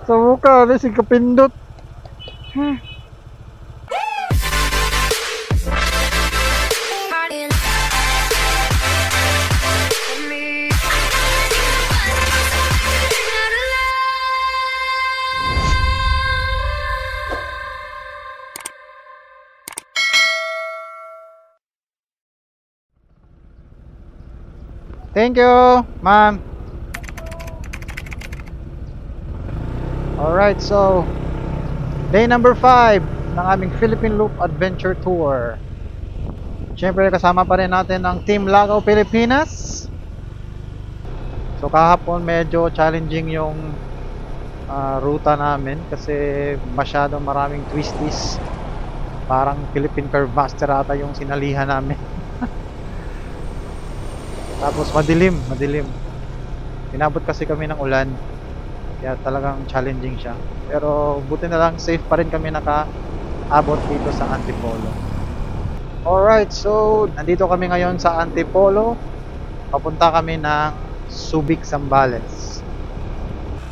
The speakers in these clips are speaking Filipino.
Sa mukha, si kapindot. Thank you, ma'am. Alright, so day number 5 ng aming Philippine Loop Adventure Tour. Siyempre kasama pa rin natin ang Team Lagaw Pilipinas. So kahapon medyo challenging yung ruta namin kasi masyadong maraming twisties. Parang Philippine Curve Master ata yung sinalihan namin. Tapos madilim. Inabot kasi kami ng ulan. Kaya talagang challenging siya. Pero buti na lang safe pa rin kami nakaabot dito sa Antipolo. Alright, so nandito kami ngayon sa Antipolo. Papunta kami ng Subic, Zambales.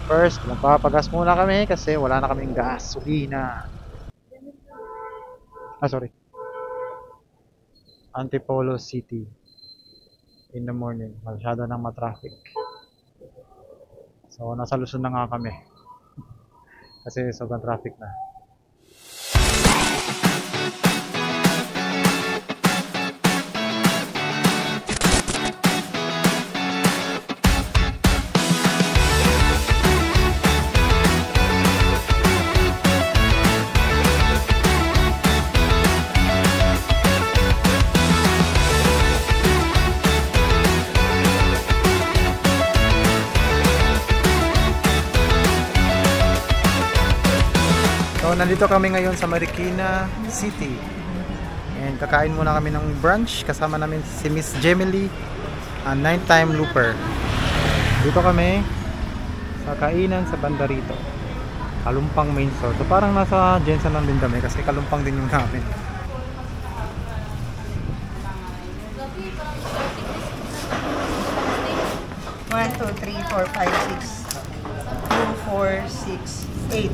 First, magpapagas muna kami kasi wala na kaming gasolina. Sorry. Antipolo City. In the morning, masyado nang matraffic. So nasa Luzon na nga kami kasi sobrang traffic na. Nandito kami ngayon sa Marikina City and kakain muna kami ng brunch. Kasama namin si Miss Gemily, nighttime looper. Dito kami sa kainan sa banda rito, Kalumpang Main Store. So parang nasa Jensen lang din kami kasi Kalumpang din yung namin. One, two, three, 4, 5, 6, 2, 4, 6, 8.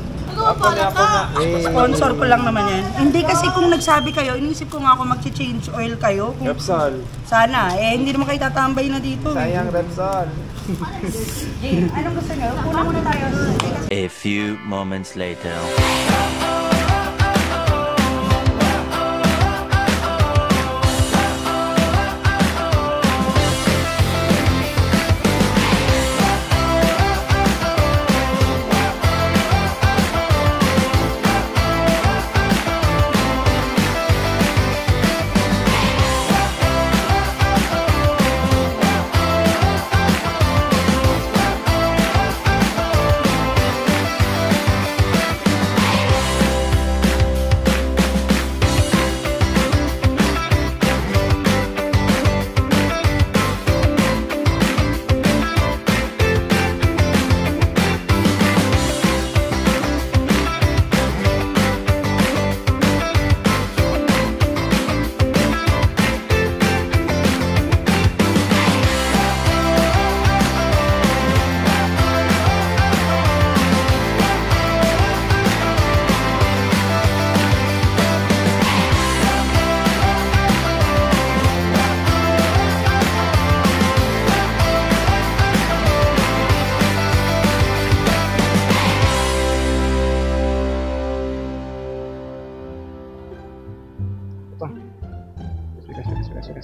Sponsor ko lang naman yan. Hindi kasi kung nagsabi kayo, inisip ko nga ako mag-change oil kayo. Repsol. Sana. Hindi naman kayo tatambay na dito. Sayang Repsol. Anong gusto nyo? Una muna tayo. A few moments later.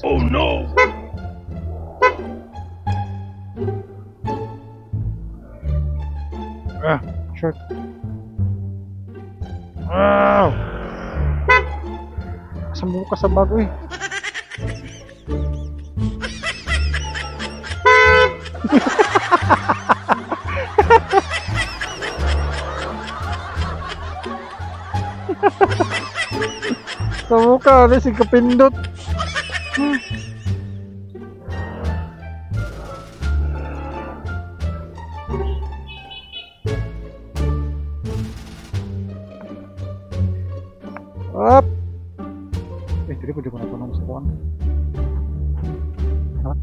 Oh no! Short. Wow! Sambung ka sa bago eh. Sa mukha, si kapindot. Up. Pwede ko na tanong sa kuwan. Tara.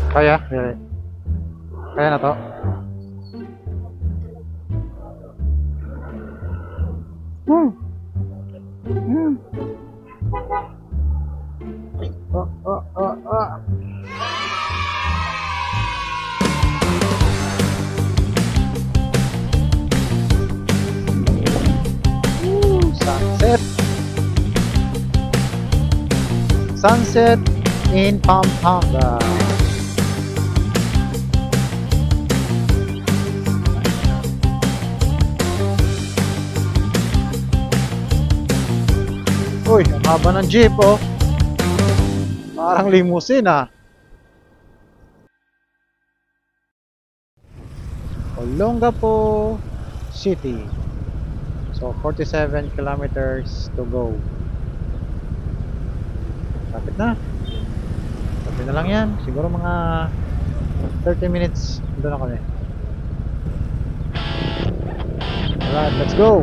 Kaya? Kaya na to? Sunset. Sunset in Pampanga. Uy, ang haba ng jeep oh. Parang limousine ah. Olongapo City. So 47 kilometers to go. Lapit na. Lapit na lang yan. Siguro mga 30 minutes doon na kami. Alright, let's go.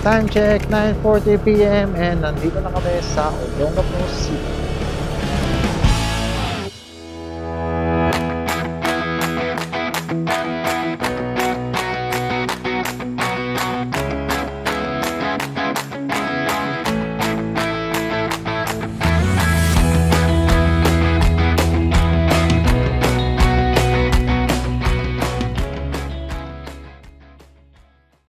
Time check, 9:40 PM and nandito na kami sa Olongapo City.